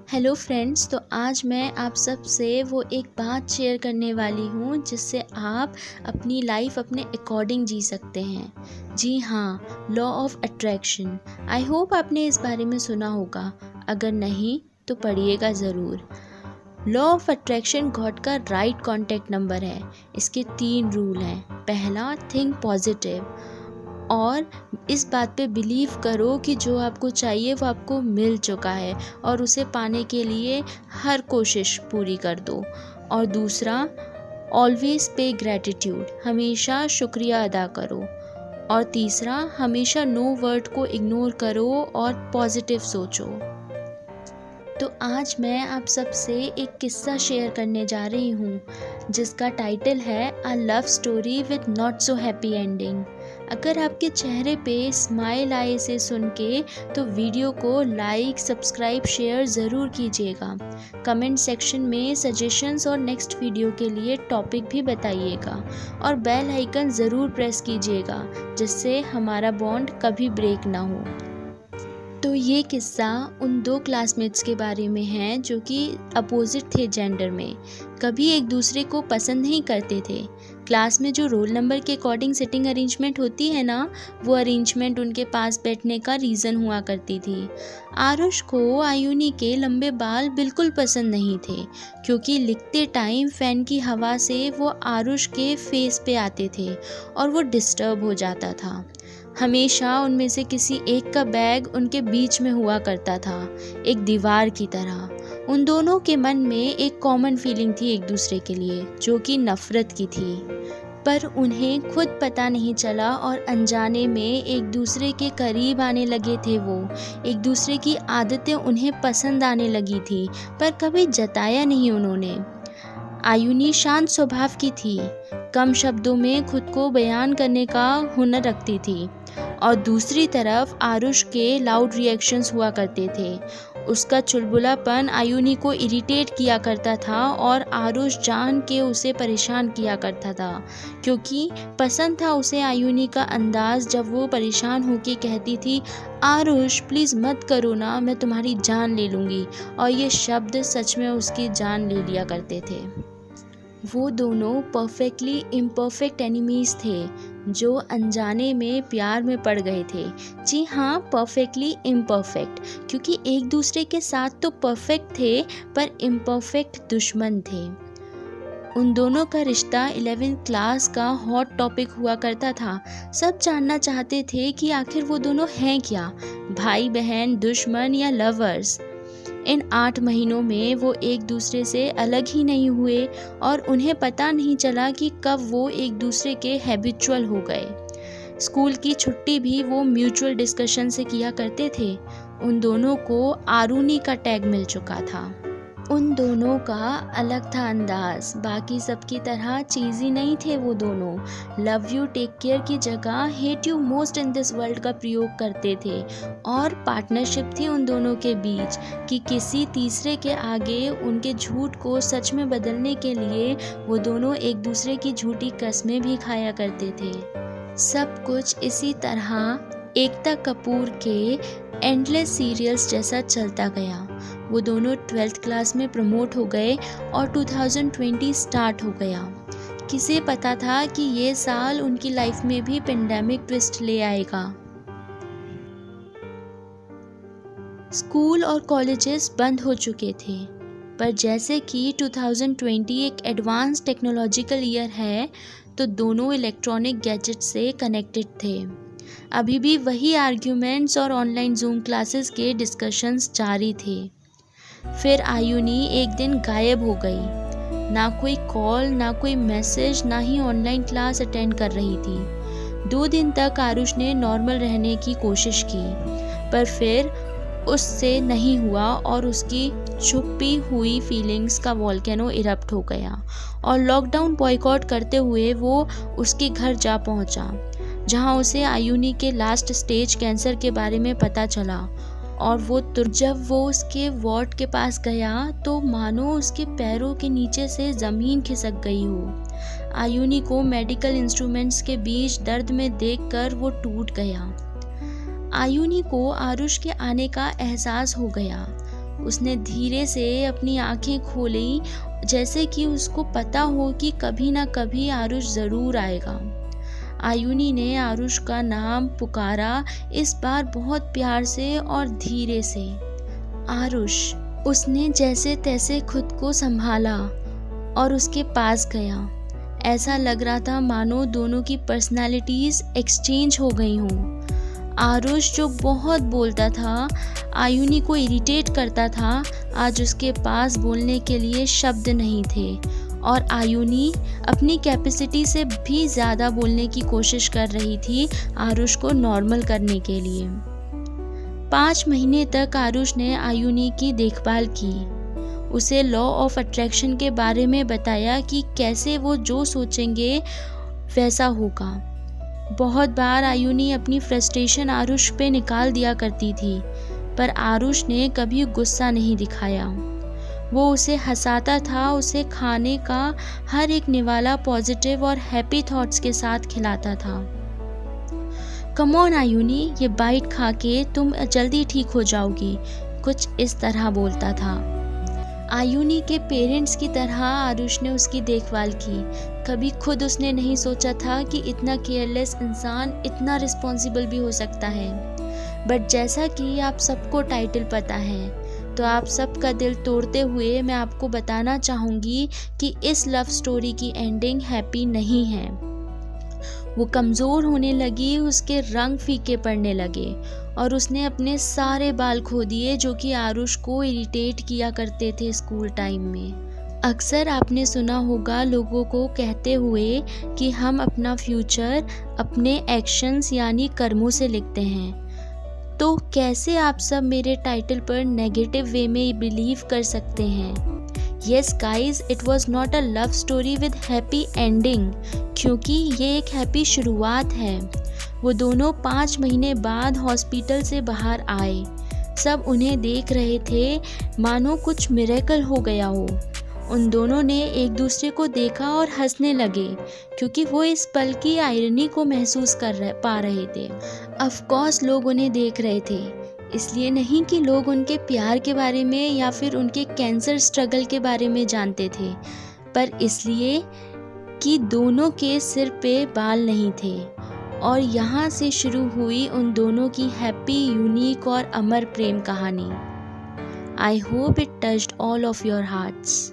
Hello friends, तो आज मैं आप सब से वो एक बात शेयर करने वाली हूँ जिससे आप अपनी लाइफ अपने अकॉर्डिंग जी सकते हैं। जी हाँ, law of attraction. I hope आपने इस बारे में सुना होगा, अगर नहीं तो पढ़िएगा ज़रूर। लॉ ऑफ अट्रैक्शन गॉड का राइट कॉन्टैक्ट नंबर है। इसके 3 रूल हैं। पहला, थिंक पॉजिटिव, और इस बात पे बिलीव करो कि जो आपको चाहिए वो आपको मिल चुका है और उसे पाने के लिए हर कोशिश पूरी कर दो। और दूसरा, ऑलवेज पे ग्रैटिट्यूड, हमेशा शुक्रिया अदा करो। और तीसरा, हमेशा नो वर्ड को इग्नोर करो और पॉजिटिव सोचो। तो आज मैं आप सबसे एक किस्सा शेयर करने जा रही हूँ जिसका टाइटल है a love story with not so happy ending. अगर आपके चेहरे पे स्माइल आए इसे सुन के तो वीडियो को लाइक, सब्सक्राइब, शेयर ज़रूर कीजिएगा। कमेंट सेक्शन में सजेशंस और नेक्स्ट वीडियो के लिए टॉपिक भी बताइएगा और बेल आइकन ज़रूर प्रेस कीजिएगा जिससे हमारा बॉन्ड कभी ब्रेक ना हो। तो ये किस्सा उन 2 क्लासमेट्स के बारे में है जो कि अपोजिट थे जेंडर में, कभी एक दूसरे को पसंद नहीं करते थे। क्लास में जो रोल नंबर के अकॉर्डिंग सिटिंग अरेंजमेंट होती है ना, वो अरेंजमेंट उनके पास बैठने का रीज़न हुआ करती थी। आरुष को आयुनी के लंबे बाल बिल्कुल पसंद नहीं थे क्योंकि लिखते टाइम फ़ैन की हवा से वो आरुष के फेस पे आते थे और वो डिस्टर्ब हो जाता था। हमेशा उनमें से किसी एक का बैग उनके बीच में हुआ करता था, एक दीवार की तरह। उन दोनों के मन में एक कॉमन फीलिंग थी एक दूसरे के लिए, जो कि नफ़रत की थी, पर उन्हें खुद पता नहीं चला और अनजाने में एक दूसरे के करीब आने लगे थे। वो एक दूसरे की आदतें उन्हें पसंद आने लगी थी, पर कभी जताया नहीं उन्होंने। आयुनी शांत स्वभाव की थी, कम शब्दों में खुद को बयान करने का हुनर रखती थी, और दूसरी तरफ आरुष के लाउड रिएक्शंस हुआ करते थे। उसका चुलबुलापन आयुनी को इरिटेट किया करता था और आरुष जान के उसे परेशान किया करता था क्योंकि पसंद था उसे आयुनी का अंदाज़ जब वो परेशान होके कहती थी, आरुष प्लीज़ मत करो ना, मैं तुम्हारी जान ले लूँगी। और ये शब्द सच में उसकी जान ले लिया करते थे। वो दोनों परफेक्टली इम्परफेक्ट एनिमीज़ थे जो अनजाने में प्यार में पड़ गए थे। जी हाँ, परफेक्टली इम्परफेक्ट, क्योंकि एक दूसरे के साथ तो परफेक्ट थे पर इम्परफेक्ट दुश्मन थे। उन दोनों का रिश्ता 11th क्लास का हॉट टॉपिक हुआ करता था। सब जानना चाहते थे कि आखिर वो दोनों हैं क्या, भाई बहन, दुश्मन या लवर्स। इन 8 महीनों में वो एक दूसरे से अलग ही नहीं हुए और उन्हें पता नहीं चला कि कब वो एक दूसरे के हैबिचुअल हो गए। स्कूल की छुट्टी भी वो म्यूचुअल डिस्कशन से किया करते थे। उन दोनों को आरुनी का टैग मिल चुका था। उन दोनों का अलग था अंदाज, बाकी सबकी तरह चीज़ी नहीं थे वो दोनों। लव यू, टेक केयर की जगह hate you most in this world का प्रयोग करते थे। और पार्टनरशिप थी उन दोनों के बीच कि किसी तीसरे के आगे उनके झूठ को सच में बदलने के लिए वो दोनों एक दूसरे की झूठी कस्में भी खाया करते थे। सब कुछ इसी तरह एकता कपूर के एंडलेस सीरियल्स जैसा चलता गया। वो दोनों 12th क्लास में प्रमोट हो गए और 2020 स्टार्ट हो गया। किसे पता था कि ये साल उनकी लाइफ में भी पेंडेमिक ट्विस्ट ले आएगा। स्कूल और कॉलेजेस बंद हो चुके थे, पर जैसे कि 2020 एक एडवांस टेक्नोलॉजिकल ईयर है तो दोनों इलेक्ट्रॉनिक गैजेट से कनेक्टेड थे। अभी भी वही आर्ग्यूमेंट्स और ऑनलाइन जूम क्लासेस के डिस्कशंस जारी थे। फिर आयुनी एक दिन गायब हो गई। ना कोई कॉल, ना कोई मैसेज, ना ही ऑनलाइन क्लास अटेंड कर रही थी। 2 दिन तक आरुष ने नॉर्मल रहने की कोशिश की, पर फिर उससे नहीं हुआ और उसकी छुपी हुई फीलिंग्स का वॉल्केनो इरप्ट हो गया और लॉकडाउन बॉयकॉट करते हुए वो उसके घर जा पहुंचा, जहां उसे आयुनी के लास्ट स्टेज कैंसर के बारे में पता चला। और जब वो उसके वार्ड के पास गया तो मानो उसके पैरों के नीचे से ज़मीन खिसक गई हो। आयुनी को मेडिकल इंस्ट्रूमेंट्स के बीच दर्द में देखकर वो टूट गया। आयुनी को आरुष के आने का एहसास हो गया। उसने धीरे से अपनी आंखें खोली, जैसे कि उसको पता हो कि कभी ना कभी आरुष ज़रूर आएगा। आयुनी ने आरुष का नाम पुकारा, इस बार बहुत प्यार से और धीरे से। आरुष। उसने जैसे तैसे खुद को संभाला और उसके पास गया। ऐसा लग रहा था मानो दोनों की पर्सनालिटीज़ एक्सचेंज हो गई हों। आरुष जो बहुत बोलता था, आयुनी को इरिटेट करता था, आज उसके पास बोलने के लिए शब्द नहीं थे और आयुनी अपनी कैपेसिटी से भी ज़्यादा बोलने की कोशिश कर रही थी आरुष को नॉर्मल करने के लिए। 5 महीने तक आरुष ने आयुनी की देखभाल की, उसे लॉ ऑफ अट्रैक्शन के बारे में बताया कि कैसे वो जो सोचेंगे वैसा होगा। बहुत बार आयुनी अपनी फ्रस्ट्रेशन आरुष पे निकाल दिया करती थी, पर आरुष ने कभी गुस्सा नहीं दिखाया। वो उसे हंसाता था, उसे खाने का हर एक निवाला पॉजिटिव और हैप्पी थॉट्स के साथ खिलाता था। कम ऑन आयुनी, ये बाइट खा के तुम जल्दी ठीक हो जाओगी, कुछ इस तरह बोलता था। आयुनी के पेरेंट्स की तरह आरुष ने उसकी देखभाल की। कभी खुद उसने नहीं सोचा था कि इतना केयरलेस इंसान इतना रिस्पॉन्सिबल भी हो सकता है। बट जैसा कि आप सबको टाइटल पता है, तो आप सबका दिल तोड़ते हुए मैं आपको बताना चाहूँगी कि इस लव स्टोरी की एंडिंग हैप्पी नहीं है। वो कमज़ोर होने लगी, उसके रंग फीके पड़ने लगे और उसने अपने सारे बाल खो दिए जो कि आरुष को इरिटेट किया करते थे स्कूल टाइम में। अक्सर आपने सुना होगा लोगों को कहते हुए कि हम अपना फ्यूचर अपने एक्शंस यानी कर्मों से लिखते हैं। तो कैसे आप सब मेरे टाइटल पर नेगेटिव वे में बिलीव कर सकते हैं? Yes guys, it was not a love story with happy ending, क्योंकि ये एक हैप्पी शुरुआत है। वो दोनों 5 महीने बाद हॉस्पिटल से बाहर आए। सब उन्हें देख रहे थे मानो कुछ मिरेकल हो गया हो। उन दोनों ने एक दूसरे को देखा और हंसने लगे, क्योंकि वो इस पल की आयरनी को महसूस पा रहे थे। ऑफ कोर्स लोग उन्हें देख रहे थे, इसलिए नहीं कि लोग उनके प्यार के बारे में या फिर उनके कैंसर स्ट्रगल के बारे में जानते थे, पर इसलिए कि दोनों के सिर पे बाल नहीं थे। और यहाँ से शुरू हुई उन दोनों की हैप्पी, यूनिक और अमर प्रेम कहानी। I hope it touched all of your hearts.